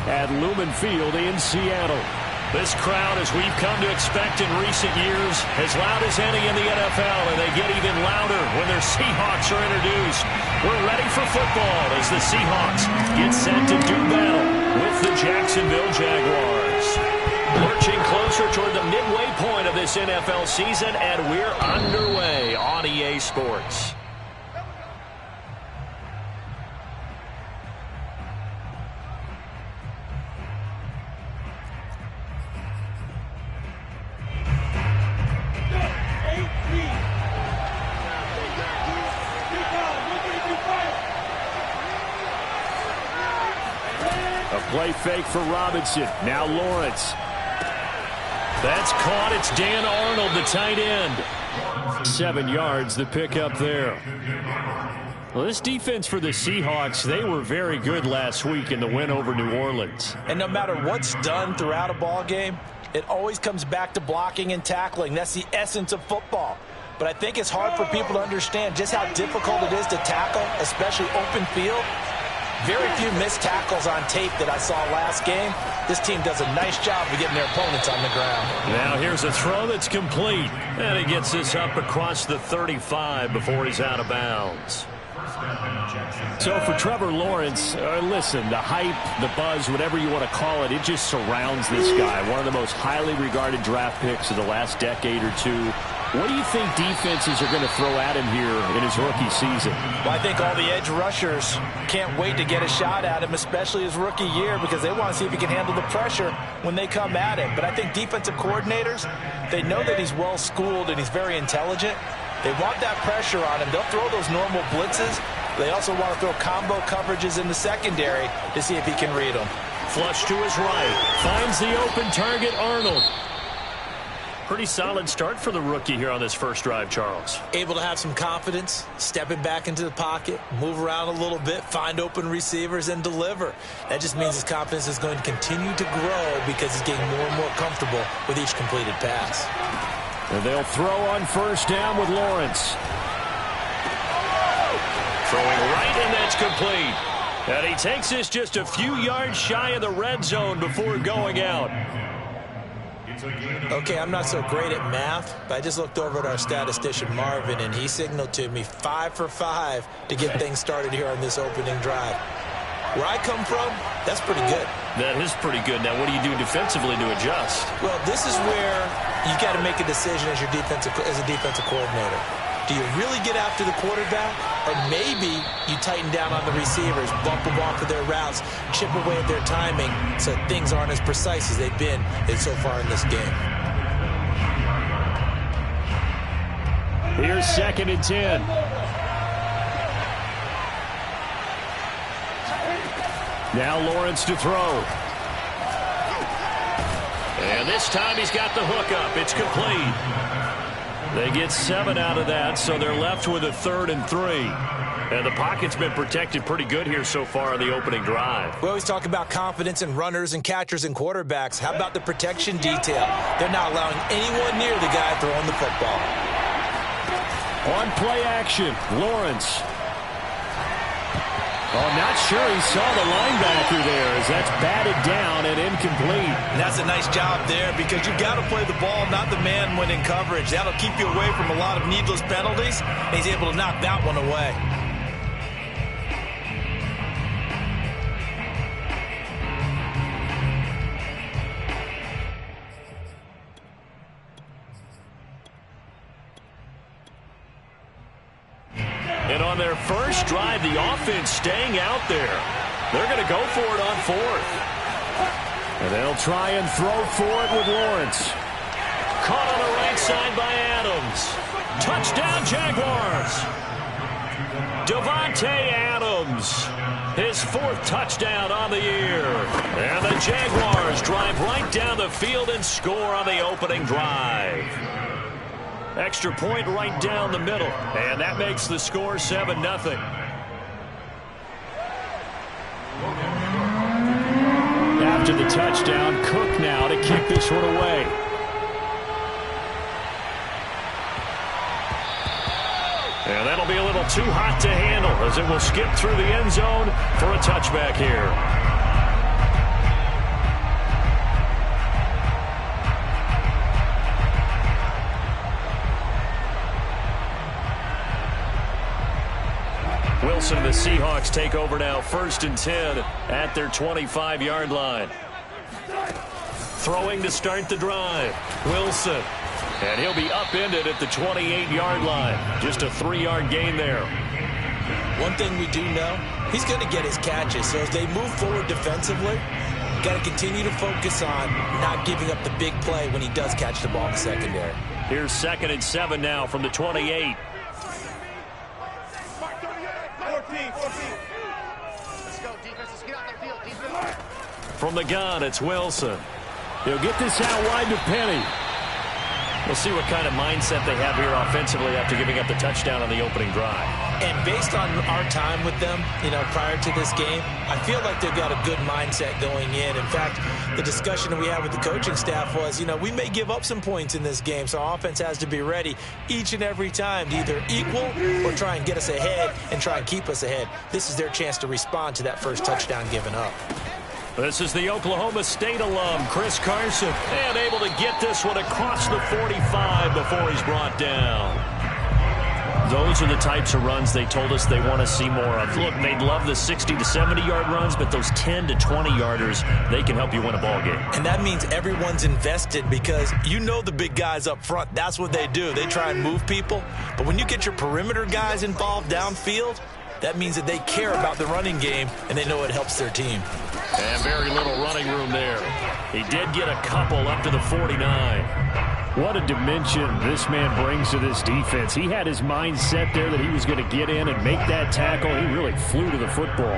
at Lumen Field in Seattle. This crowd, as we've come to expect in recent years, as loud as any in the NFL, and they get even louder when their Seahawks are introduced. We're ready for football as the Seahawks get set to do battle with the Jacksonville Jaguars. Lurching closer toward the midway point of this NFL season, and we're underway on EA Sports. Play fake for Robinson. Now Lawrence. That's caught. It's Dan Arnold, the tight end. 7 yards, the pickup there. Well, this defense for the Seahawks, they were very good last week in the win over New Orleans. And no matter what's done throughout a ball game, it always comes back to blocking and tackling. That's the essence of football. But I think it's hard for people to understand just how difficult it is to tackle, especially open field. Very few missed tackles on tape that I saw last game. This team does a nice job of getting their opponents on the ground. Now here's a throw that's complete. And he gets this up across the 35 before he's out of bounds. So for Trevor Lawrence, listen, the hype, the buzz, whatever you want to call it, it just surrounds this guy. One of the most highly regarded draft picks of the last decade or two. What do you think defenses are going to throw at him here in his rookie season? Well, I think all the edge rushers can't wait to get a shot at him, especially his rookie year, because they want to see if he can handle the pressure when they come at him. But I think defensive coordinators, they know that he's well-schooled and he's very intelligent. They want that pressure on him. They'll throw those normal blitzes. They also want to throw combo coverages in the secondary to see if he can read them. Flush to his right. Finds the open target, Arnold. Pretty solid start for the rookie here on this first drive, Charles. Able to have some confidence, stepping back into the pocket, move around a little bit, find open receivers, and deliver. That just means his confidence is going to continue to grow because he's getting more and more comfortable with each completed pass. And they'll throw on first down with Lawrence. Throwing right, and that's complete. And he takes this just a few yards shy of the red zone before going out. Okay, I'm not so great at math, but I just looked over at our statistician, Marvin, and he signaled to me 5 for 5 to get things started here on this opening drive. Where I come from, that's pretty good. That is pretty good. Now, what do you do defensively to adjust? Well, this is where you got to make a decision as a defensive coordinator. Do you really get after the quarterback? Or maybe you tighten down on the receivers, bump them off of their routes, chip away at their timing so things aren't as precise as they've been so far in this game. Here's 2nd and 10. Now Lawrence to throw. And this time he's got the hook up. It's complete. They get 7 out of that, so they're left with a 3rd and 3. And the pocket's been protected pretty good here so far in the opening drive. We always talk about confidence in runners and catchers and quarterbacks. How about the protection detail? They're not allowing anyone near the guy throwing the football. On play action, Lawrence. Oh, not sure he saw the linebacker there as that's batted down and incomplete. And that's a nice job there because you've got to play the ball, not the man when in coverage. That'll keep you away from a lot of needless penalties. And he's able to knock that one away. And on their first drive, the offense staying out there. They're going to go for it on 4th. And they'll try and throw for it with Lawrence. Caught on the right side by Adams. Touchdown, Jaguars. Devontae Adams. His 4th touchdown on the year. And the Jaguars drive right down the field and score on the opening drive. Extra point right down the middle. And that makes the score 7-0. After the touchdown, Cook now to kick this one away. And that'll be a little too hot to handle as it will skip through the end zone for a touchback here. Wilson and the Seahawks take over now, 1st and 10 at their 25-yard line. Throwing to start the drive, Wilson. And he'll be upended at the 28-yard line. Just a 3-yard gain there. One thing we do know, he's going to get his catches. So as they move forward defensively, got to continue to focus on not giving up the big play when he does catch the ball in the secondary. Here's 2nd and 7 now from the 28. From the gun, it's Wilson. He'll get this out wide to Penny. We'll see what kind of mindset they have here offensively after giving up the touchdown on the opening drive. And based on our time with them, prior to this game, I feel like they've got a good mindset going in. In fact, the discussion that we had with the coaching staff was, we may give up some points in this game, so our offense has to be ready each and every time to either equal or try and get us ahead and try and keep us ahead. This is their chance to respond to that first touchdown given up. This is the Oklahoma State alum, Chris Carson, and able to get this one across the 45 before he's brought down. Those are the types of runs they told us they want to see more of. Look, they'd love the 60 to 70-yard runs, but those 10 to 20-yarders, they can help you win a ball game. And that means everyone's invested because the big guys up front, that's what they do. They try and move people. But when you get your perimeter guys involved downfield, that means that they care about the running game, and they know it helps their team. And very little running room there. He did get a couple up to the 49. What a dimension this man brings to this defense. He had his mind set there that he was going to get in and make that tackle. He really flew to the football.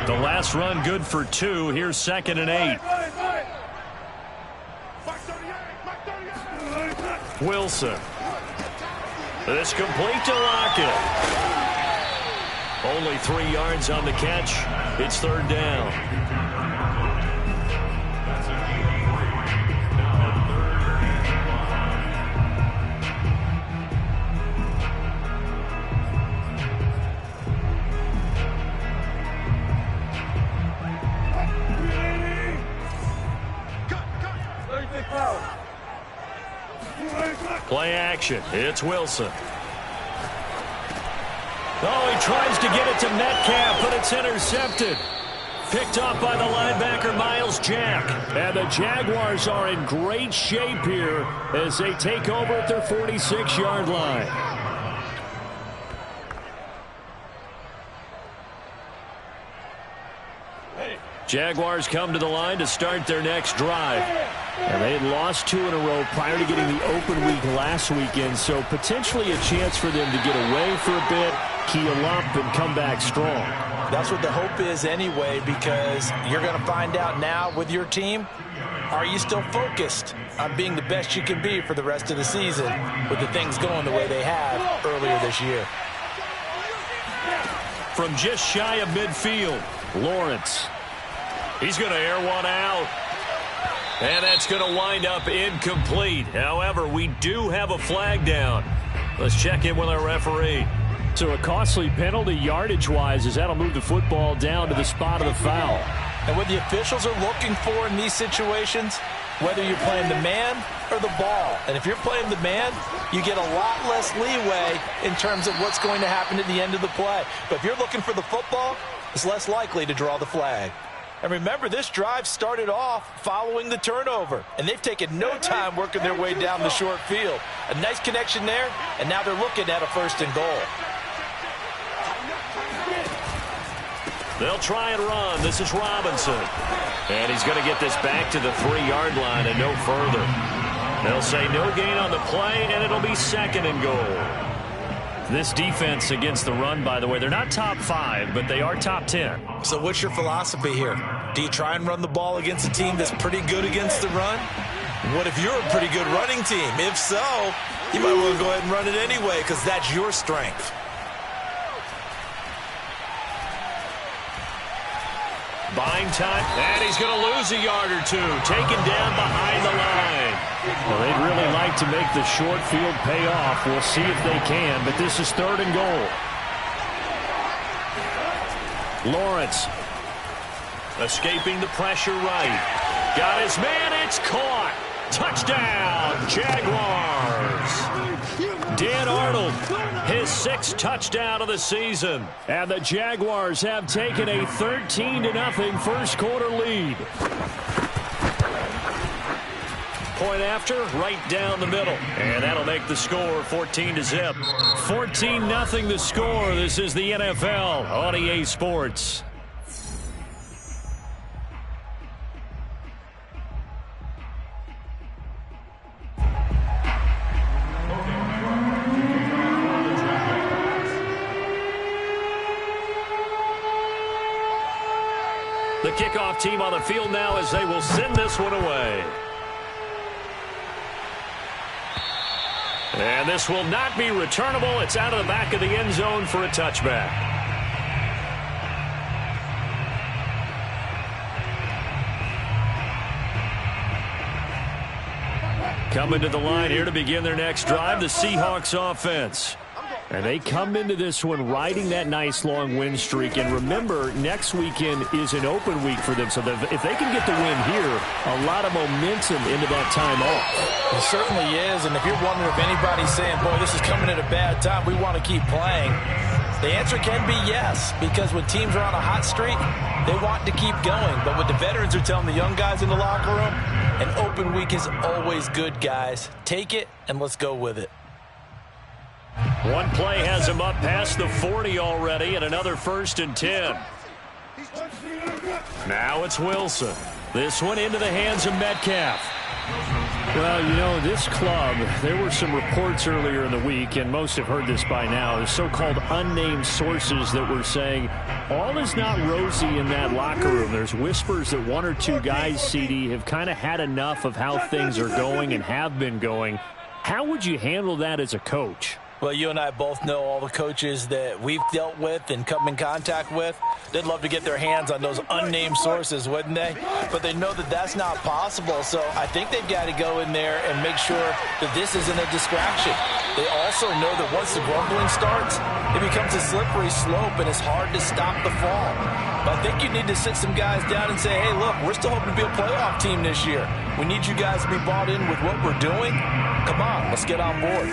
The last run good for 2. Here's 2nd and 8. Wilson. This complete to Lockett. Only 3 yards on the catch. It's 3rd down. Play action. It's Wilson. Oh, he tries to get it to Metcalf, but it's intercepted. Picked off by the linebacker, Miles Jack. And the Jaguars are in great shape here as they take over at their 46-yard line. Jaguars come to the line to start their next drive. And they had lost 2 in a row prior to getting the open week last weekend, so potentially a chance for them to get away for a bit, keel up, and come back strong. That's what the hope is anyway, because you're going to find out now with your team, are you still focused on being the best you can be for the rest of the season with the things going the way they have earlier this year? From just shy of midfield, Lawrence. He's going to air one out. And that's going to wind up incomplete. However, we do have a flag down. Let's check in with our referee. So a costly penalty yardage-wise as that'll move the football down to the spot of the foul. And what the officials are looking for in these situations, whether you're playing the man or the ball. And if you're playing the man, you get a lot less leeway in terms of what's going to happen at the end of the play. But if you're looking for the football, it's less likely to draw the flag. And remember, this drive started off following the turnover. And they've taken no time working their way down the short field. A nice connection there, and now they're looking at a 1st and goal. They'll try and run. This is Robinson. And he's going to get this back to the 3-yard line and no further. They'll say no gain on the play, and it'll be 2nd and goal. This defense against the run, by the way, they're not top 5, but they are top 10. So what's your philosophy here? Do you try and run the ball against a team that's pretty good against the run? What if you're a pretty good running team? If so, you might want to go ahead and run it anyway because that's your strength. Buying time, and he's going to lose a yard or 2, taken down behind the line. Well, they'd really like to make the short field pay off. We'll see if they can, but this is 3rd and goal. Lawrence. Escaping the pressure right. Got his man, it's caught. Touchdown, Jaguars. Dan Arnold, his 6th touchdown of the season. And the Jaguars have taken a 13-0 first quarter lead. Point after, right down the middle. And that'll make the score 14-0. 14-0 the score. This is the NFL on EA Sports. The kickoff team on the field now as they will send this one away. And this will not be returnable. It's out of the back of the end zone for a touchback. Coming to the line here to begin their next drive, the Seahawks offense. And they come into this one riding that nice long win streak. And remember, next weekend is an open week for them. So if they can get the win here, a lot of momentum into that time off. It certainly is. And if you're wondering if anybody's saying, boy, this is coming at a bad time, we want to keep playing, the answer can be yes. Because when teams are on a hot streak, they want to keep going. But what the veterans are telling the young guys in the locker room, an open week is always good, guys. Take it and let's go with it. One play has him up past the 40 already, and another 1st and 10. Now it's Wilson. This one into the hands of Metcalf. Well, you know, this club, there were some reports earlier in the week, and most have heard this by now, the so-called unnamed sources that were saying all is not rosy in that locker room. There's whispers that 1 or 2 guys, CD, have kind of had enough of how things are going and have been going. How would you handle that as a coach? Well, you and I both know all the coaches that we've dealt with and come in contact with. They'd love to get their hands on those unnamed sources, wouldn't they? But they know that that's not possible. So I think they've got to go in there and make sure that this isn't a distraction. They also know that once the grumbling starts, it becomes a slippery slope and it's hard to stop the fall. But I think you need to sit some guys down and say, hey, look, we're still hoping to be a playoff team this year. We need you guys to be bought in with what we're doing. Come on, let's get on board.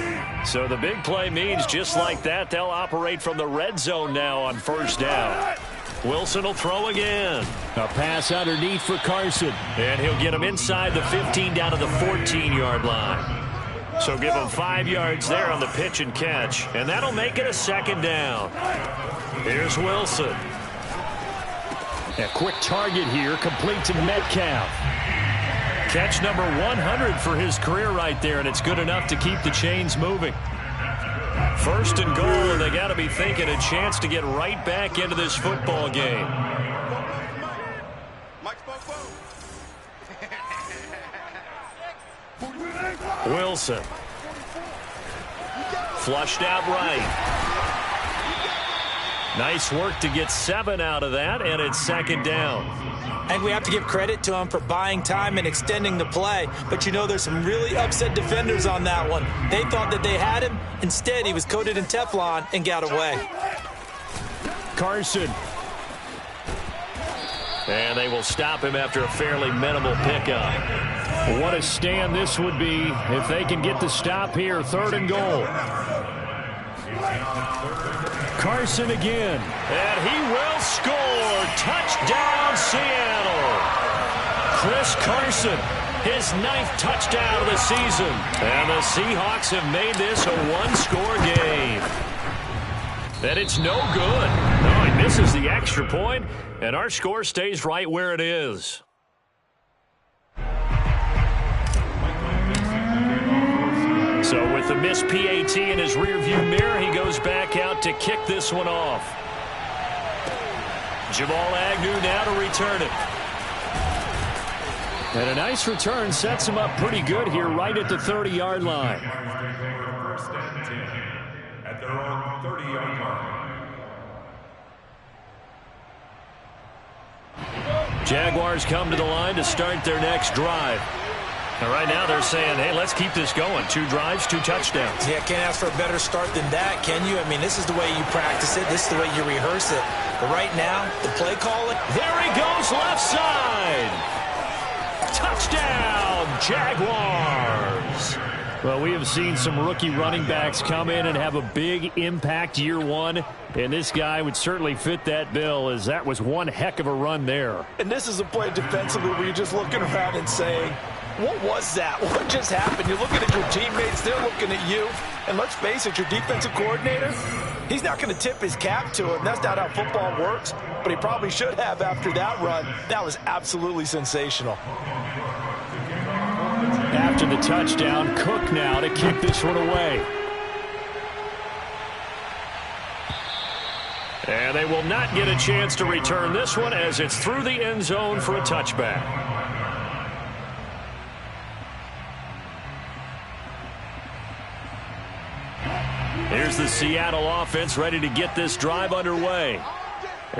So the big play means just like that, they'll operate from the red zone now on 1st down. Wilson will throw again. A pass underneath for Carson. And he'll get him inside the 15 down to the 14-yard line. So give him 5 yards there on the pitch and catch. And that'll make it a 2nd down. Here's Wilson. A quick target here, complete to Metcalf. Catch number 100 for his career right there, and it's good enough to keep the chains moving. 1st and goal, and they got to be thinking a chance to get right back into this football game. Wilson. Flushed out right. Nice work to get 7 out of that, and it's 2nd down. I think we have to give credit to him for buying time and extending the play. But, you know, there's some really upset defenders on that one. They thought that they had him. Instead, he was coated in Teflon and got away. Carson. And they will stop him after a fairly minimal pickup. What a stand this would be if they can get the stop here. 3rd and goal. Carson again. And he will score. Touchdown, Seattle. Chris Carson, his 9th touchdown of the season. And the Seahawks have made this a 1-score game. And it's no good. No, he misses the extra point, and our score stays right where it is. So with the missed PAT in his rearview mirror, he goes back out to kick this one off. Jamal Agnew now to return it. And a nice return sets him up pretty good here right at the 30-yard line. 1st and 10 at their own 30-yard line. Jaguars come to the line to start their next drive. And right now they're saying, hey, let's keep this going. 2 drives, 2 touchdowns. Yeah, can't ask for a better start than that, can you? I mean, this is the way you practice it. This is the way you rehearse it. But right now, the play calling. There he goes, left side. Touchdown, Jaguars. Well, we have seen some rookie running backs come in and have a big impact year one, and this guy would certainly fit that bill, as that was one heck of a run there. And this is a play defensively where you're just looking around and saying, what was that? What just happened? You're looking at your teammates, they're looking at you, and let's face it, your defensive coordinator, he's not going to tip his cap to him. That's not how football works, but he probably should have after that run. That was absolutely sensational. After the touchdown, Cook now to kick this one away. And they will not get a chance to return this one as it's through the end zone for a touchback. Here's the Seattle offense ready to get this drive underway.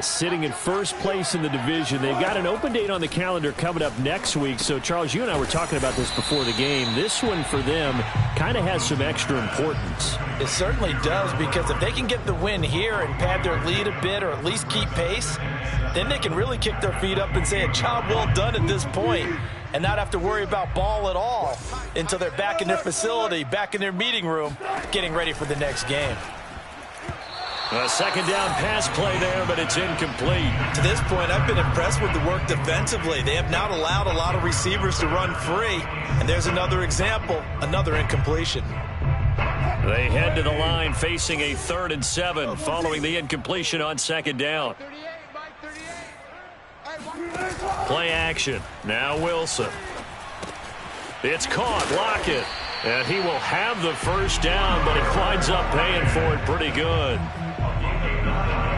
Sitting in first place in the division. They've got an open date on the calendar coming up next week. So, Charles, you and I were talking about this before the game. This one for them kind of has some extra importance. It certainly does, because if they can get the win here and pad their lead a bit or at least keep pace, then they can really kick their feet up and say a job well done at this point and not have to worry about ball at all until they're back in their facility, back in their meeting room, getting ready for the next game. A second down pass play there, but it's incomplete. To this point, I've been impressed with the work defensively. They have not allowed a lot of receivers to run free. And there's another example, another incompletion. They head to the line facing a 3rd and 7 following the incompletion on second down. Play action. Now Wilson. It's caught. Lockett. And he will have the first down, but he winds up paying for it pretty good.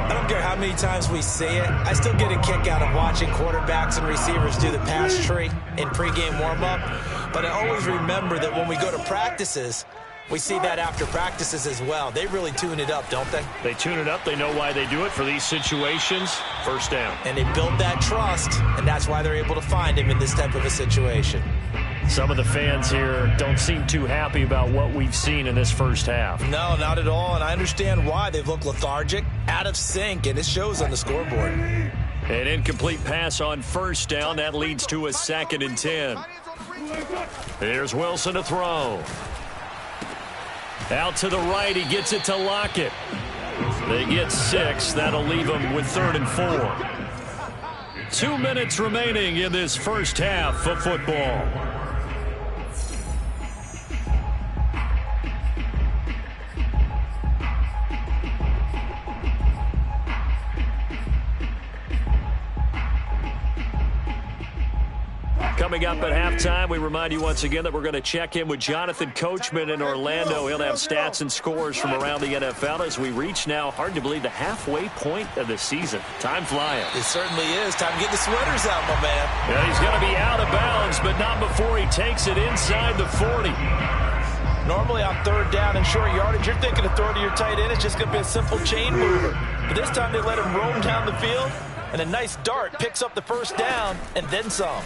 I don't care how many times we see it. I still get a kick out of watching quarterbacks and receivers do the pass tree in pregame warm-up. But I always remember that when we go to practices, we see that after practices as well. They really tune it up, don't they? They tune it up. They know why they do it for these situations. First down. And they build that trust, and that's why they're able to find him in this type of a situation. Some of the fans here don't seem too happy about what we've seen in this first half. No, not at all, and I understand why. They've looked lethargic, out of sync, and it shows on the scoreboard. An incomplete pass on first down. That leads to a 2nd and 10. Here's Wilson to throw. Out to the right, he gets it to Lockett. They get 6. That'll leave them with 3rd and 4. 2 minutes remaining in this first half of football. Coming up at halftime, we remind you once again that we're going to check in with Jonathan Coachman in Orlando. He'll have stats and scores from around the NFL as we reach now, hard to believe, the halfway point of the season. Time flying. It certainly is. Time to get the sweaters out, my man. And he's going to be out of bounds, but not before he takes it inside the 40. Normally on 3rd down and short yardage, you're thinking of throwing to your tight end. It's just going to be a simple chain mover. But this time they let him roam down the field, and a nice dart picks up the first down and then some.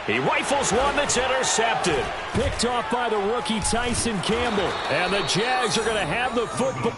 He rifles one that's intercepted. Picked off by the rookie Tyson Campbell. And the Jags are going to have the football.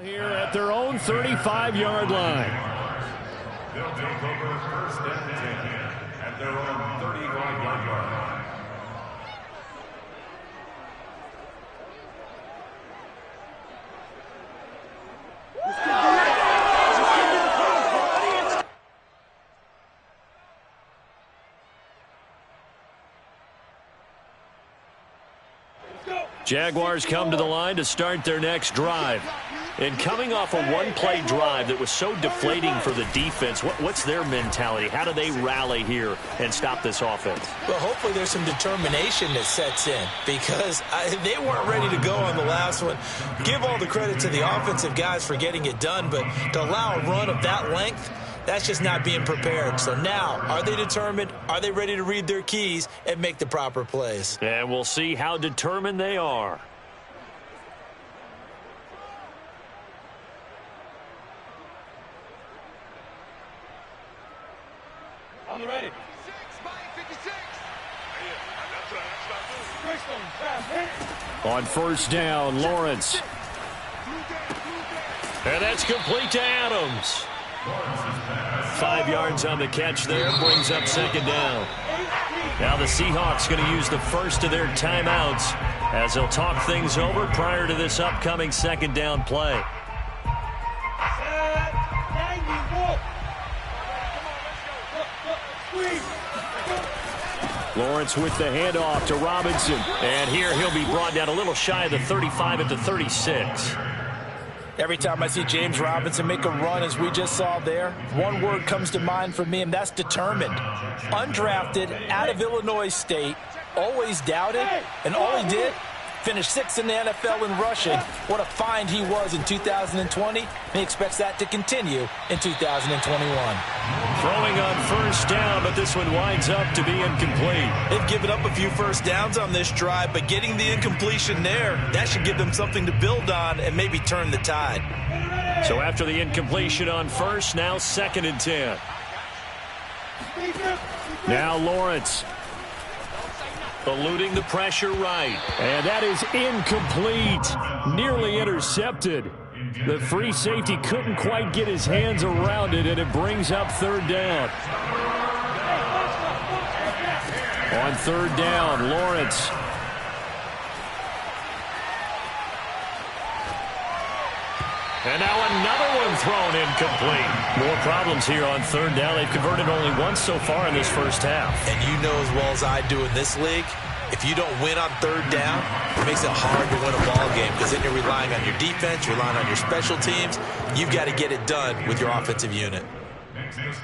Here at their own 35-yard line. They'll take over 1st and 10 at their own 35-yard line. Jaguars come to the line to start their next drive. And coming off a one-play drive that was so deflating for the defense, what's their mentality? How do they rally here and stop this offense? Well, hopefully there's some determination that sets in because they weren't ready to go on the last one. Give all the credit to the offensive guys for getting it done, but to allow a run of that length, that's just not being prepared. So now, are they determined? Are they ready to read their keys and make the proper plays? And we'll see how determined they are. I'm ready. On first down, Lawrence. And that's complete to Adams. 5 yards on the catch there, brings up second down. Now the Seahawks going to use the first of their timeouts as they'll talk things over prior to this upcoming second down play. Lawrence with the handoff to Robinson. And here he'll be brought down a little shy of the 35 at the 36. Every time I see James Robinson make a run, as we just saw there, one word comes to mind for me, and that's determined. Undrafted, out of Illinois State, always doubted, and all he did, finished 6th in the NFL in rushing. What a find he was in 2020. He expects that to continue in 2021. Throwing on first down, but this one winds up to be incomplete. They've given up a few first downs on this drive, but getting the incompletion there, that should give them something to build on and maybe turn the tide. So after the incompletion on first, now 2nd and 10. Now Lawrence. Eluding the pressure right. And that is incomplete. Nearly intercepted. The free safety couldn't quite get his hands around it, and it brings up third down. On third down, Lawrence. And now another one thrown incomplete. More problems here on third down. They've converted only once so far in this first half. And you know as well as I do in this league, if you don't win on third down, it makes it hard to win a ball game because then you're relying on your defense, you're relying on your special teams. You've got to get it done with your offensive unit.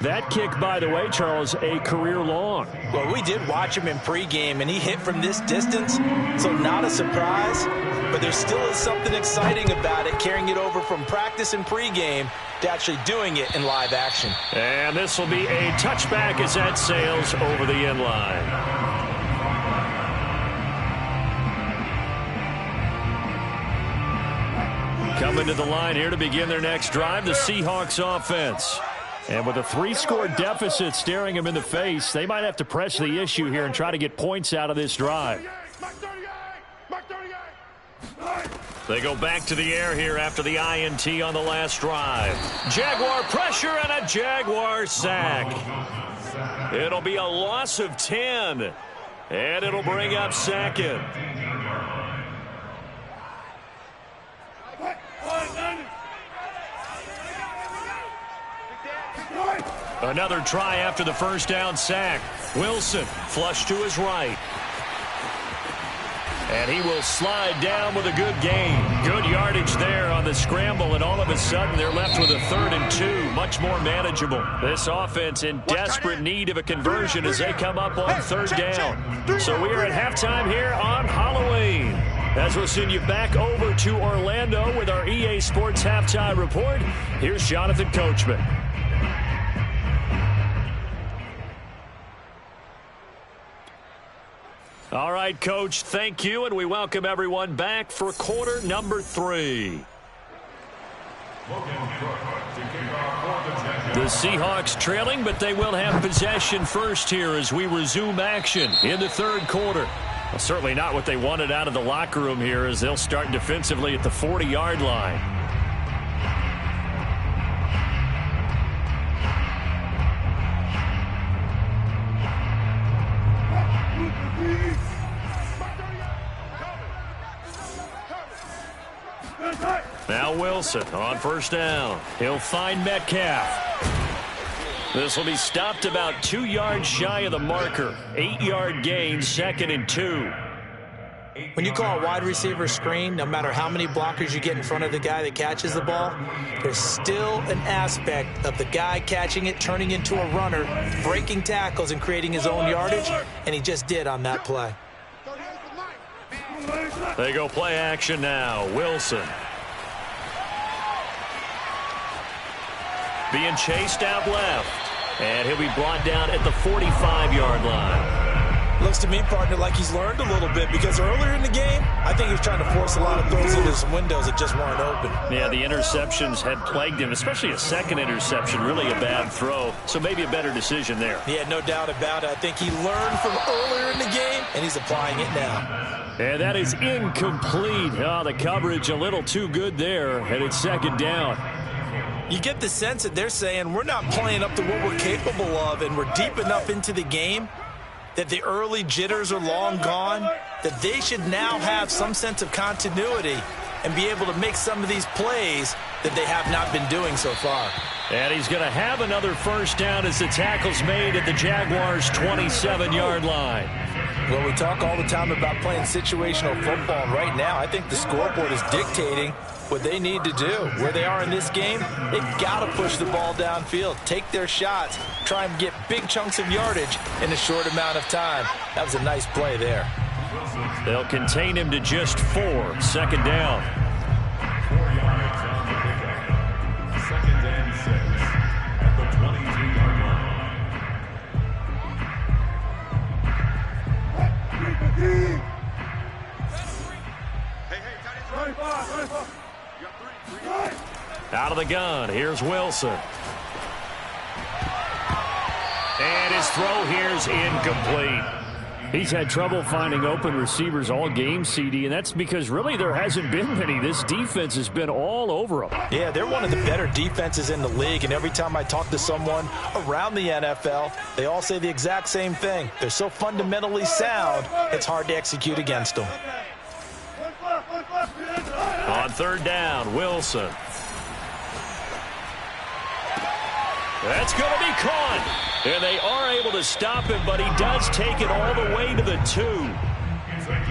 That kick, by the way, Charles, a career long. Well, we did watch him in pregame, and he hit from this distance, so not a surprise. But there still is something exciting about it, carrying it over from practice and pregame to actually doing it in live action. And this will be a touchback as that sails over the end line. Coming to the line here to begin their next drive, the Seahawks offense. And with a 3-score deficit staring them in the face, they might have to press the issue here and try to get points out of this drive. They go back to the air here after the INT on the last drive. Jaguar pressure and a Jaguar sack. It'll be a loss of 10. And it'll bring up second. Another try after the first down sack. Wilson flush to his right. And he will slide down with a good gain. Good yardage there on the scramble, and all of a sudden they're left with a 3rd and 2. Much more manageable. This offense in desperate need of a conversion as they come up on third down. So we are at halftime here on Halloween. As we'll send you back over to Orlando with our EA Sports Halftime Report, here's Jonathan Coachman. All right, Coach, thank you, and we welcome everyone back for quarter number 3. The Seahawks trailing, but they will have possession first here as we resume action in the third quarter. Well, certainly not what they wanted out of the locker room here as they'll start defensively at the 40-yard line. Now Wilson on first down. He'll find Metcalf. This will be stopped about 2 yards shy of the marker. 8-yard gain, 2nd and 2. When you call a wide receiver screen, no matter how many blockers you get in front of the guy that catches the ball, there's still an aspect of the guy catching it, turning into a runner, breaking tackles and creating his own yardage, and he just did on that play. They go play action now. Wilson. Being chased out left. And he'll be brought down at the 45-yard line. Looks to me, partner, like he's learned a little bit because earlier in the game, I think he was trying to force a lot of throws into some windows that just weren't open. Yeah, the interceptions had plagued him, especially a second interception, really a bad throw. So maybe a better decision there. Yeah, no doubt about it. I think he learned from earlier in the game, and he's applying it now. And that is incomplete. Oh, the coverage a little too good there, and it's second down. You get the sense that they're saying we're not playing up to what we're capable of, and we're deep enough into the game that the early jitters are long gone, that they should now have some sense of continuity and be able to make some of these plays that they have not been doing so far. And he's going to have another first down as the tackle's made at the Jaguars' 27-yard line. Well, we talk all the time about playing situational football, and right now I think the scoreboard is dictating what they need to do. Where they are in this game, they've got to push the ball downfield, take their shots, try and get big chunks of yardage in a short amount of time. That was a nice play there. They'll contain him to just 4. Second down. 4 yards on the pickup. Second and 6 at the 22-yard line. Out of the gun, here's Wilson. And his throw here's incomplete. He's had trouble finding open receivers all game, CD, and that's because really there hasn't been many. This defense has been all over them. Yeah, they're one of the better defenses in the league, and every time I talk to someone around the NFL, they all say the exact same thing. They're so fundamentally sound, it's hard to execute against them. On third down, Wilson. That's going to be caught. And they are able to stop him, but he does take it all the way to the 2.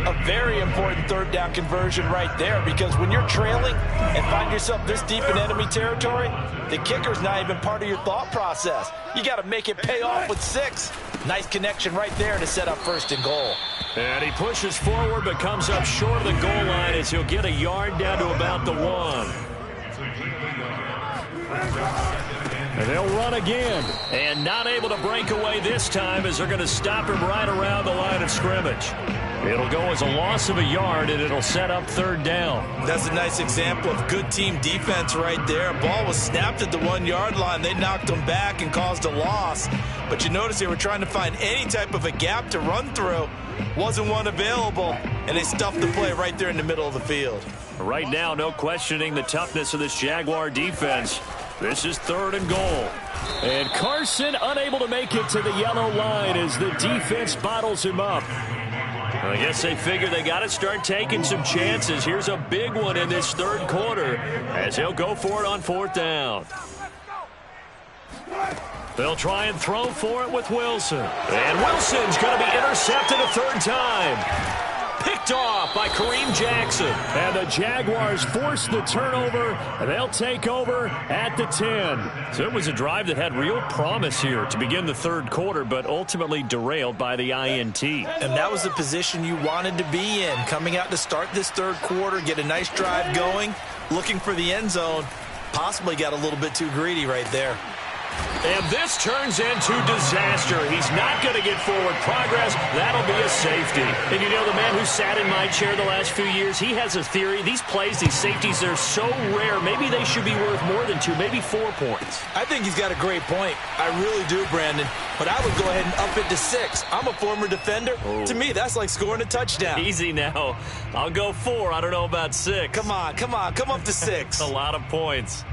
A very important third down conversion right there, because when you're trailing and find yourself this deep in enemy territory, the kicker's not even part of your thought process. You got to make it pay off with 6. Nice connection right there to set up first and goal. And he pushes forward but comes up short of the goal line as he'll get a yard down to about the 1. And they'll run again. And not able to break away this time as they're going to stop him right around the line of scrimmage. It'll go as a loss of a yard, and it'll set up third down. That's a nice example of good team defense right there. Ball was snapped at the 1-yard line. They knocked him back and caused a loss. But you notice they were trying to find any type of a gap to run through. Wasn't one available, and they stuffed the play right there in the middle of the field. Right now, no questioning the toughness of this Jaguar defense. This is third and goal. And Carson unable to make it to the yellow line as the defense bottles him up. I guess they figure they got to start taking some chances. Here's a big one in this third quarter as he'll go for it on fourth down. They'll try and throw for it with Wilson. And Wilson's going to be intercepted a third time. Picked off by Kareem Jackson. And the Jaguars force the turnover. They'll take over at the 10. So it was a drive that had real promise here to begin the third quarter, but ultimately derailed by the INT. And that was the position you wanted to be in. Coming out to start this third quarter, get a nice drive going, looking for the end zone. Possibly got a little bit too greedy right there. And this turns into disaster. He's not going to get forward progress. That'll be a safety. And you know, the man who sat in my chair the last few years, he has a theory. These plays, these safeties, they're so rare. Maybe they should be worth more than 2, maybe 4 points. I think he's got a great point. I really do, Brandon. But I would go ahead and up it to 6. I'm a former defender. Oh. To me, that's like scoring a touchdown. Easy now. I'll go 4. I don't know about 6. Come on. Come up to 6. A lot of points.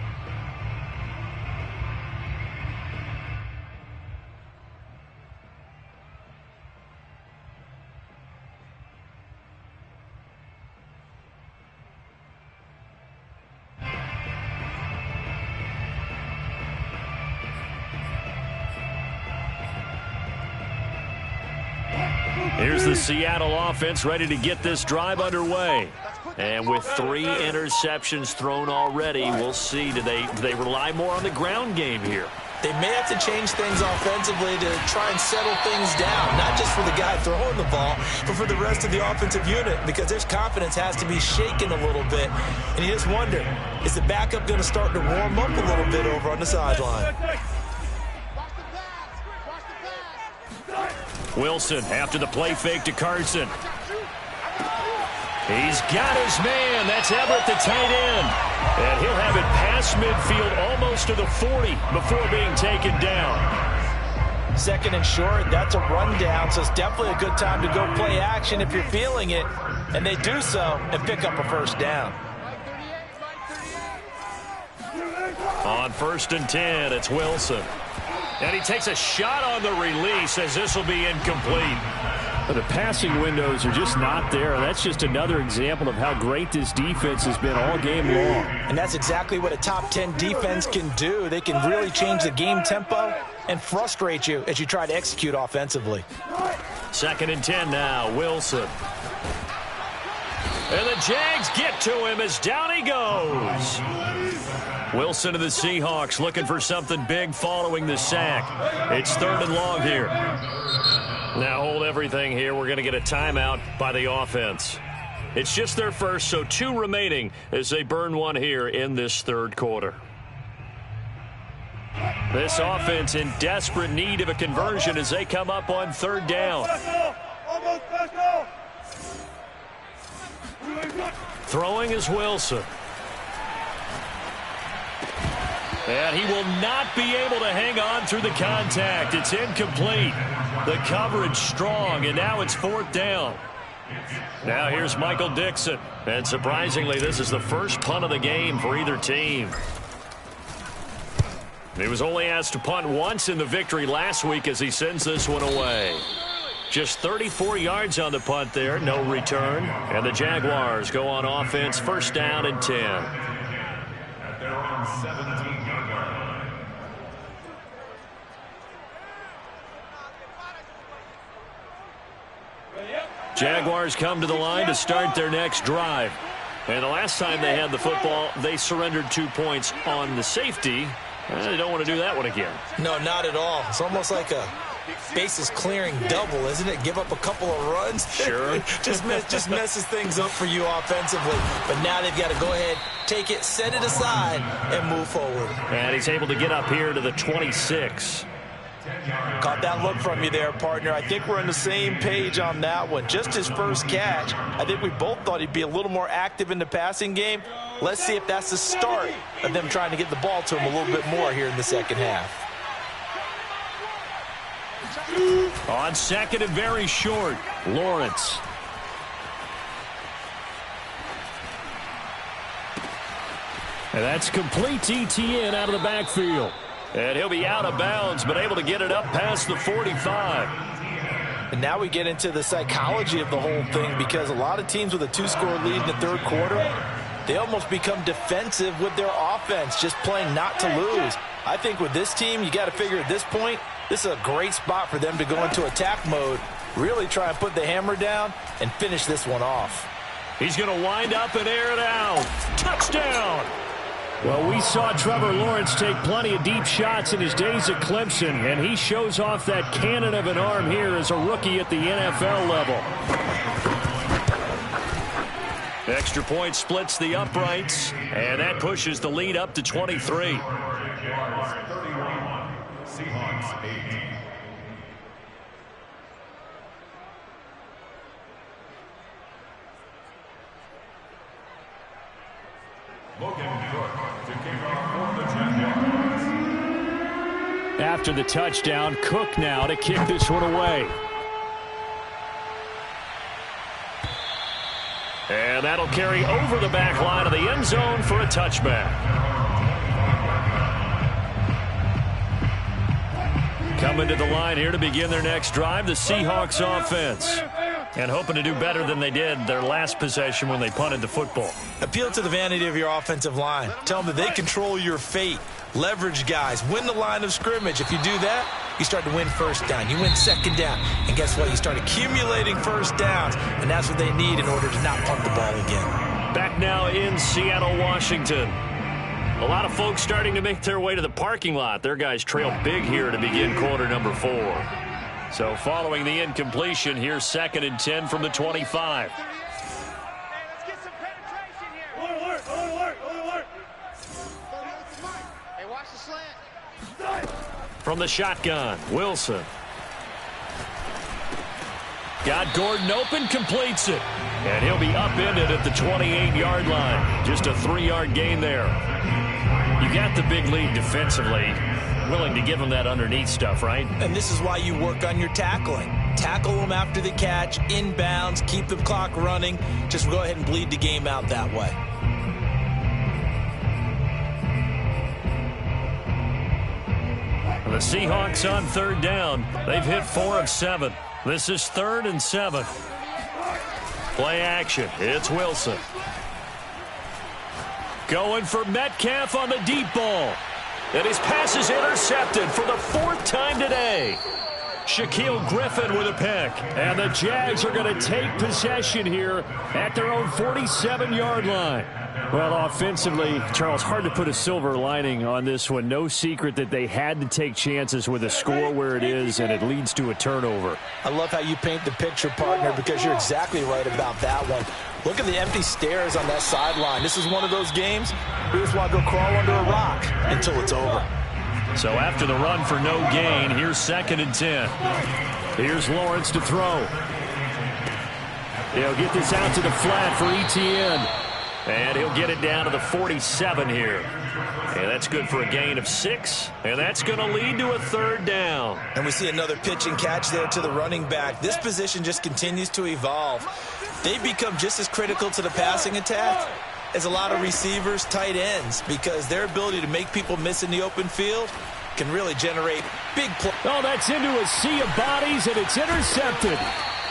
Here's the Seattle offense ready to get this drive underway. And with 3 interceptions thrown already, we'll see. Do they rely more on the ground game here? They may have to change things offensively to try and settle things down, not just for the guy throwing the ball, but for the rest of the offensive unit, because their confidence has to be shaken a little bit. And you just wonder, is the backup going to start to warm up a little bit over on the sideline? Wilson after the play fake to Carson. He's got his man. That's Everett, the tight end. And he'll have it past midfield almost to the 40 before being taken down. 2nd and short, that's a rundown, so it's definitely a good time to go play action if you're feeling it. And they do so and pick up a first down. On 1st and 10, it's Wilson. And he takes a shot on the release as this will be incomplete. The passing windows are just not there. That's just another example of how great this defense has been all game long. And that's exactly what a top 10 defense can do. They can really change the game tempo and frustrate you as you try to execute offensively. 2nd and 10 now, Wilson. And the Jags get to him as down he goes. Wilson to the Seahawks looking for something big following the sack. It's 3rd and long here. Now hold everything here. We're going to get a timeout by the offense. It's just their first, so 2 remaining as they burn 1 here in this 3rd quarter. This offense in desperate need of a conversion as they come up on 3rd down. Throwing is Wilson. And he will not be able to hang on through the contact. It's incomplete. The coverage strong, and now it's 4th down. Now here's Michael Dixon. And surprisingly, this is the first punt of the game for either team. He was only asked to punt once in the victory last week as he sends this one away. Just 34 yards on the punt there, no return. And the Jaguars go on offense, 1st down and 10. At their own 17-yard line. Jaguars come to the line to start their next drive. And the last time they had the football, they surrendered 2 points on the safety. They don't want to do that one again. No, not at all. It's almost like a bases clearing double, isn't it? Give up a couple of runs. Sure. just messes things up for you offensively. But now they've got to go ahead, take it, set it aside, and move forward. And he's able to get up here to the 26. Caught that look from you there, partner. I think we're on the same page on that one. Just his first catch. I think we both thought he'd be a little more active in the passing game. Let's see if that's the start of them trying to get the ball to him a little bit more here in the 2nd half. On 2nd and very short, Lawrence. And that's complete to ETN out of the backfield. And he'll be out of bounds, but able to get it up past the 45. And now we get into the psychology of the whole thing, because a lot of teams with a 2-score lead in the 3rd quarter, they almost become defensive with their offense, just playing not to lose. I think with this team, you got to figure at this point, this is a great spot for them to go into attack mode, really try and put the hammer down and finish this one off. He's going to wind up and air it out. Touchdown! Well, we saw Trevor Lawrence take plenty of deep shots in his days at Clemson, and he shows off that cannon of an arm here as a rookie at the NFL level. Extra point splits the uprights, and that pushes the lead up to 23. Jaguars 31, Seahawks 8. Logan Cook to kick off for the Jaguars. After the touchdown, Cook now to kick this one away. And that'll carry over the back line of the end zone for a touchback. Coming to the line here to begin their next drive, the Seahawks offense. And hoping to do better than they did their last possession when they punted the football. Appeal to the vanity of your offensive line. Tell them that they control your fate. Leverage guys. Win the line of scrimmage. If you do that, you start to win first down. You win second down. And guess what? You start accumulating first downs. And that's what they need in order to not punt the ball again. Back now in Seattle, Washington. A lot of folks starting to make their way to the parking lot. Their guys trail big here to begin quarter number 4. So following the incompletion, here's 2nd and 10 from the 25. From the shotgun, Wilson. Got Gordon open, completes it. And he'll be upended at the 28-yard line. Just a 3-yard gain there. You got the big lead defensively. Willing to give him that underneath stuff, right? And this is why you work on your tackling. Tackle them after the catch, inbounds, keep the clock running. Just go ahead and bleed the game out that way. The Seahawks on 3rd down. They've hit 4 of 7. This is 3rd and 7. Play action. It's Wilson. Going for Metcalf on the deep ball. And his pass is intercepted for the 4th time today. Shaquille Griffin with a pick. And the Jags are going to take possession here at their own 47-yard line. Well, offensively, Charles, hard to put a silver lining on this one. No secret that they had to take chances with a score where it is, and it leads to a turnover. I love how you paint the picture, partner, because you're exactly right about that one. Look at the empty stairs on that sideline. This is one of those games we just want to go crawl under a rock until it's over. So after the run for no gain, here's 2nd and 10. Here's Lawrence to throw. He'll get this out to the flat for Etienne. And he'll get it down to the 47 here. And that's good for a gain of 6. And that's going to lead to a 3rd down. And we see another pitch and catch there to the running back. This position just continues to evolve. They become just as critical to the passing attack as a lot of receivers, tight ends, because their ability to make people miss in the open field can really generate big plays. Oh, that's into a sea of bodies, and it's intercepted.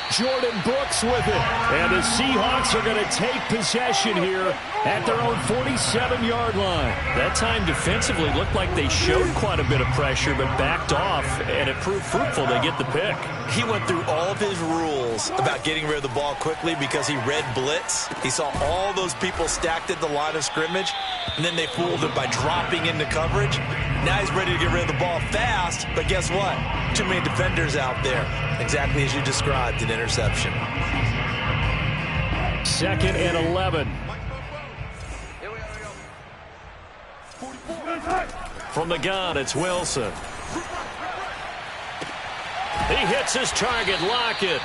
Jordan Brooks with it. And the Seahawks are going to take possession here at their own 47-yard line. That time defensively looked like they showed quite a bit of pressure but backed off, and it proved fruitful. They get the pick. He went through all of his rules about getting rid of the ball quickly because he read blitz. He saw all those people stacked at the line of scrimmage, and then they fooled him by dropping into coverage. Now he's ready to get rid of the ball fast, but guess what? Too many defenders out there. Exactly as you described, an interception. 2nd and 11. From the gun, it's Wilson. He hits his target, Lockett.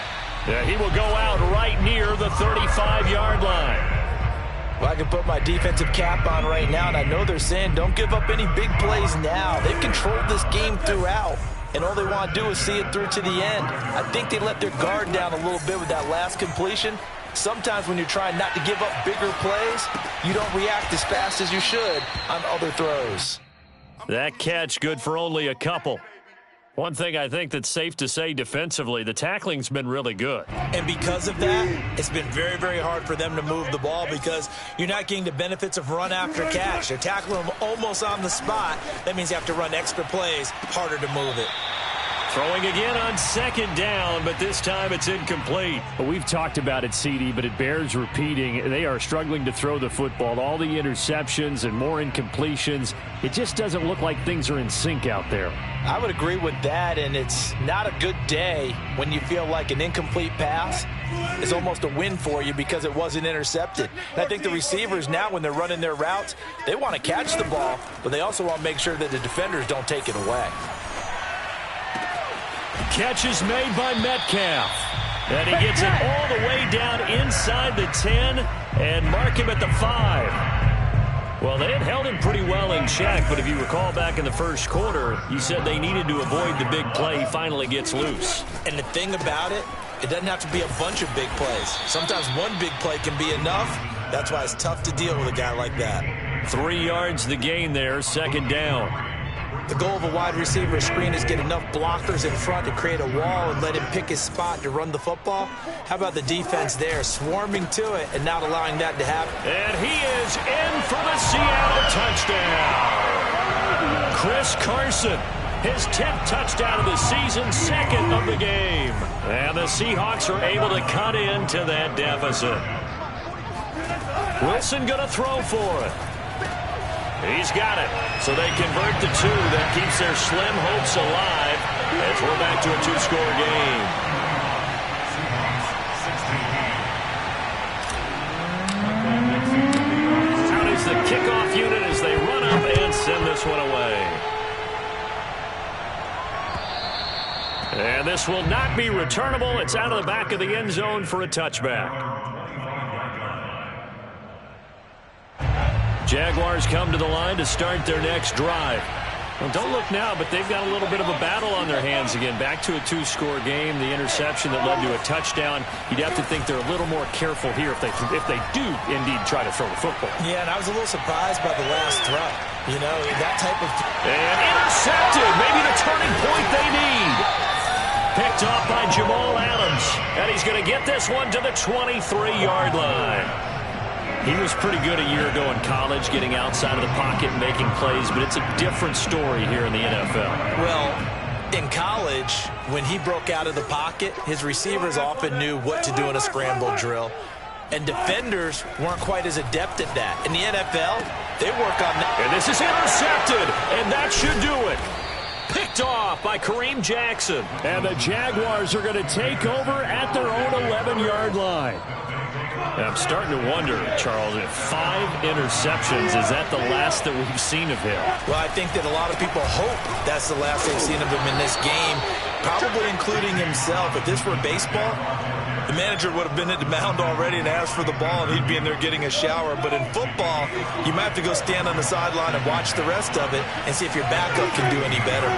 Yeah, he will go out right near the 35-yard line. Well, I can put my defensive cap on right now, and I know they're saying don't give up any big plays now. They've controlled this game throughout, and all they want to do is see it through to the end. I think they let their guard down a little bit with that last completion. Sometimes when you're trying not to give up bigger plays, you don't react as fast as you should on other throws. That catch good for only a couple. One thing I think that's safe to say defensively, the tackling's been really good. And because of that, it's been very, very hard for them to move the ball because you're not getting the benefits of run after catch. They're tackling them almost on the spot. That means you have to run extra plays, harder to move it. Throwing again on 2nd down, but this time it's incomplete. Well, we've talked about it, CD, but it bears repeating. They are struggling to throw the football. All the interceptions and more incompletions. It just doesn't look like things are in sync out there. I would agree with that, and it's not a good day when you feel like an incomplete pass is almost a win for you because it wasn't intercepted. And I think the receivers now, when they're running their routes, they want to catch the ball, but they also want to make sure that the defenders don't take it away. Catch is made by Metcalf. And he gets it all the way down inside the 10 and mark him at the 5. Well, they had held him pretty well in check, but if you recall back in the first quarter, you said they needed to avoid the big play. He finally gets loose. And the thing about it, it doesn't have to be a bunch of big plays. Sometimes one big play can be enough. That's why it's tough to deal with a guy like that. 3 yards the gain there, 2nd down. The goal of a wide receiver screen is get enough blockers in front to create a wall and let him pick his spot to run the football. How about the defense there, swarming to it and not allowing that to happen? And he is in for the Seattle touchdown. Chris Carson His 10th touchdown of the season, 2nd of the game. And the Seahawks are able to cut into that deficit. Wilson going to throw for it. He's got it. So they convert to 2. That keeps their slim hopes alive as we're back to a 2-score game. Out is the kickoff unit as they run up and send this one away. And this will not be returnable. It's out of the back of the end zone for a touchback. Jaguars come to the line to start their next drive. Well, don't look now, but they've got a little bit of a battle on their hands again. Back to a 2-score game. The interception that led to a touchdown. You'd have to think they're a little more careful here if they do indeed try to throw the football. Yeah, and I was a little surprised by the last throw. You know, that type of... And intercepted. Maybe the turning point they need. Picked off by Jamal Adams. And he's going to get this one to the 23-yard line. He was pretty good a year ago in college, getting outside of the pocket and making plays, but it's a different story here in the NFL. Well, in college, when he broke out of the pocket, his receivers often knew what to do in a scramble drill, and defenders weren't quite as adept at that. In the NFL, they work on that. And this is intercepted, and that should do it. Picked off by Kareem Jackson. And the Jaguars are going to take over at their own 11-yard line. And I'm starting to wonder, Charles, if 5 interceptions, is that the last that we've seen of him? Well, I think that a lot of people hope that's the last they've seen of him in this game, probably including himself. If this were baseball, the manager would have been at the mound already and asked for the ball, and he'd be in there getting a shower. But in football, you might have to go stand on the sideline and watch the rest of it and see if your backup can do any better.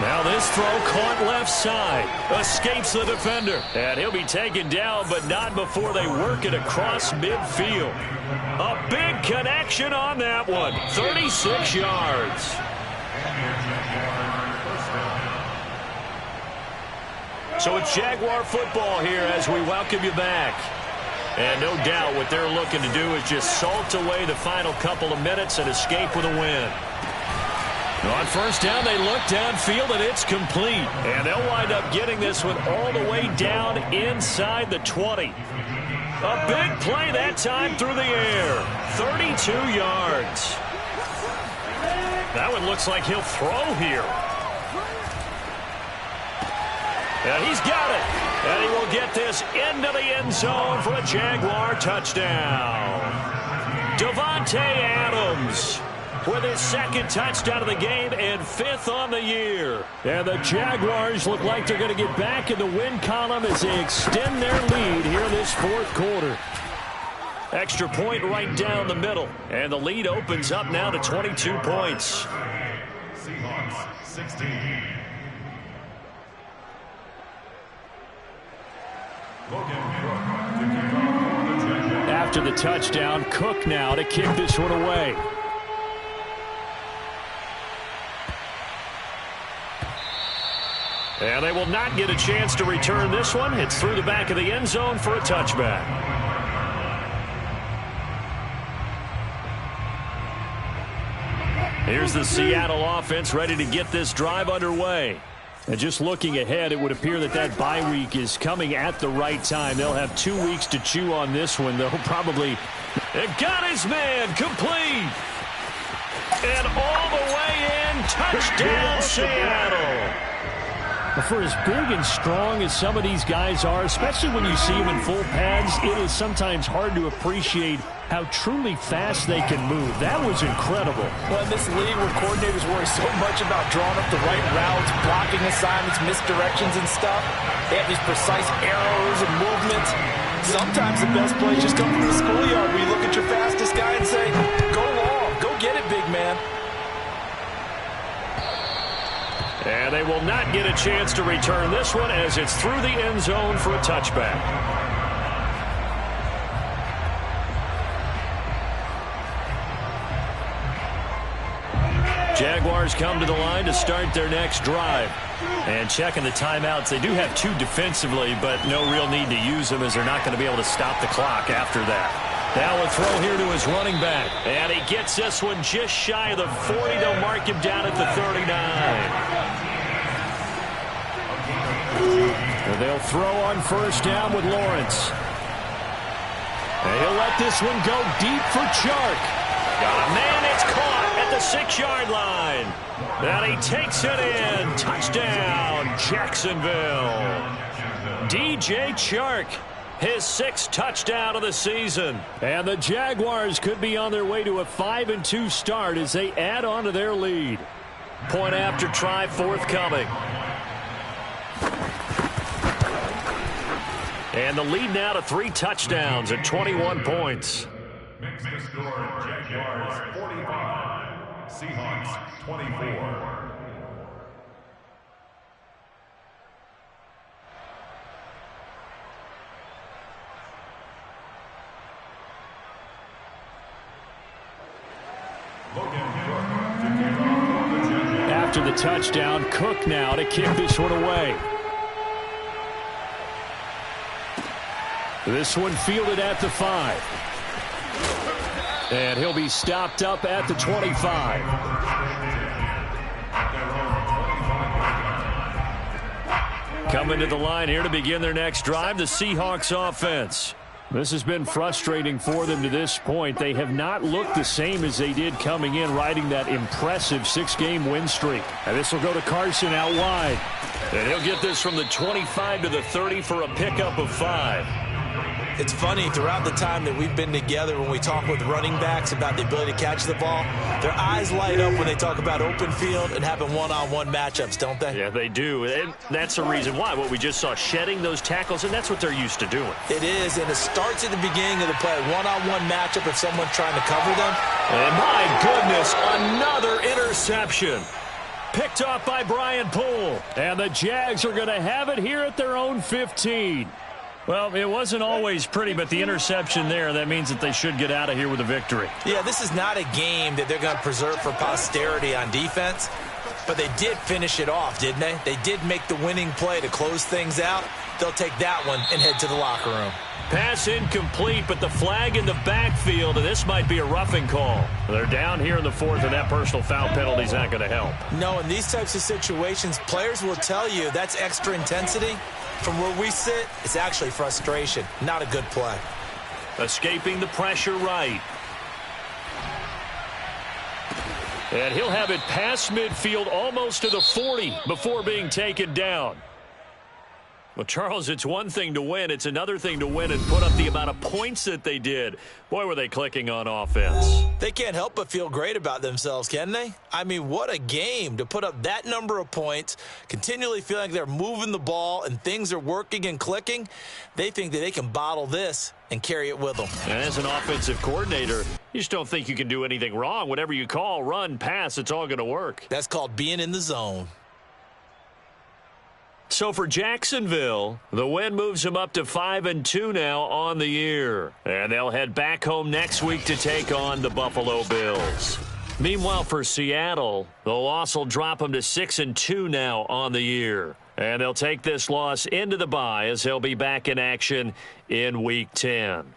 Now this throw caught left side. Escapes the defender. And he'll be taken down, but not before they work it across midfield. A big connection on that one. 36 yards. So it's Jaguar football here as we welcome you back. And no doubt what they're looking to do is just salt away the final couple of minutes and escape with a win. On first down, they look downfield, and it's complete. And they'll wind up getting this one all the way down inside the 20. A big play that time through the air. 32 yards. That one looks like he'll throw here. And he's got it. And he will get this into the end zone for a Jaguar touchdown. Davante Adams with his 2nd touchdown of the game and 5th on the year. And the Jaguars look like they're going to get back in the win column as they extend their lead here in this 4th quarter. Extra point right down the middle. And the lead opens up now to 22 points. Seahawks 16. After the touchdown, Cook now to kick this one away. And they will not get a chance to return this one. It's through the back of the end zone for a touchback. Here's the Seattle offense ready to get this drive underway. And just looking ahead, it would appear that that bye week is coming at the right time. They'll have 2 weeks to chew on this one, though, probably. It got his man complete. And all the way in, touchdown Seattle. For as big and strong as some of these guys are, especially when you see them in full pads, it is sometimes hard to appreciate how truly fast they can move. That was incredible. Well, in this league where coordinators worry so much about drawing up the right routes, blocking assignments, misdirections and stuff, they have these precise arrows and movements. Sometimes the best plays just come from the schoolyard where you look at your fastest guy and say, go long, go get it, big man. And they will not get a chance to return this one as it's through the end zone for a touchback. Jaguars come to the line to start their next drive. And checking the timeouts, they do have 2 defensively, but no real need to use them as they're not going to be able to stop the clock after that. Now a throw here to his running back. And he gets this one just shy of the 40. They'll mark him down at the 39. And they'll throw on first down with Lawrence. And he'll let this one go deep for Chark. Man, it's caught at the 6-yard line. And he takes it in. Touchdown, Jacksonville. DJ Chark, his 6th touchdown of the season. And the Jaguars could be on their way to a 5-2 start as they add on to their lead. Point after try forthcoming. And the lead now to 3 touchdowns at 21 points. Makes the score Jaguars 45, Seahawks 24. After the touchdown, Cook now to kick this one away. This one fielded at the 5. And he'll be stopped up at the 25. Coming to the line here to begin their next drive, the Seahawks offense. This has been frustrating for them to this point. They have not looked the same as they did coming in, riding that impressive 6-game win streak. And this will go to Carson out wide. And he'll get this from the 25 to the 30 for a pickup of 5. It's funny, throughout the time that we've been together, when we talk with running backs about the ability to catch the ball, their eyes light up when they talk about open field and having one-on-one matchups, don't they? Yeah, they do. And that's the reason why. What we just saw, shedding those tackles, and that's what they're used to doing. It is, and it starts at the beginning of the play. One-on-one matchup if someone's trying to cover them. And my goodness, another interception. Picked off by Brian Poole. And the Jags are going to have it here at their own 15. Well, it wasn't always pretty, but the interception there, that means that they should get out of here with a victory. Yeah, this is not a game that they're going to preserve for posterity on defense, but they did finish it off, didn't they? They did make the winning play to close things out. They'll take that one and head to the locker room. Pass incomplete, but the flag in the backfield, and this might be a roughing call. They're down here in the 4th, and that personal foul penalty is not going to help. No, in these types of situations, players will tell you that's extra intensity. From where we sit, it's actually frustration, not a good play. Escaping the pressure right. And he'll have it past midfield almost to the 40 before being taken down. Well, Charles, it's one thing to win. It's another thing to win and put up the amount of points that they did. Boy, were they clicking on offense. They can't help but feel great about themselves, can they? I mean, what a game to put up that number of points, continually feeling like they're moving the ball and things are working and clicking. They think that they can bottle this and carry it with them. And as an offensive coordinator, you just don't think you can do anything wrong. Whatever you call, run, pass, it's all going to work. That's called being in the zone. So for Jacksonville, the win moves them up to 5-2 now on the year. And they'll head back home next week to take on the Buffalo Bills. Meanwhile, for Seattle, the loss will drop them to 6-2 now on the year. And they'll take this loss into the bye as they'll be back in action in Week 10.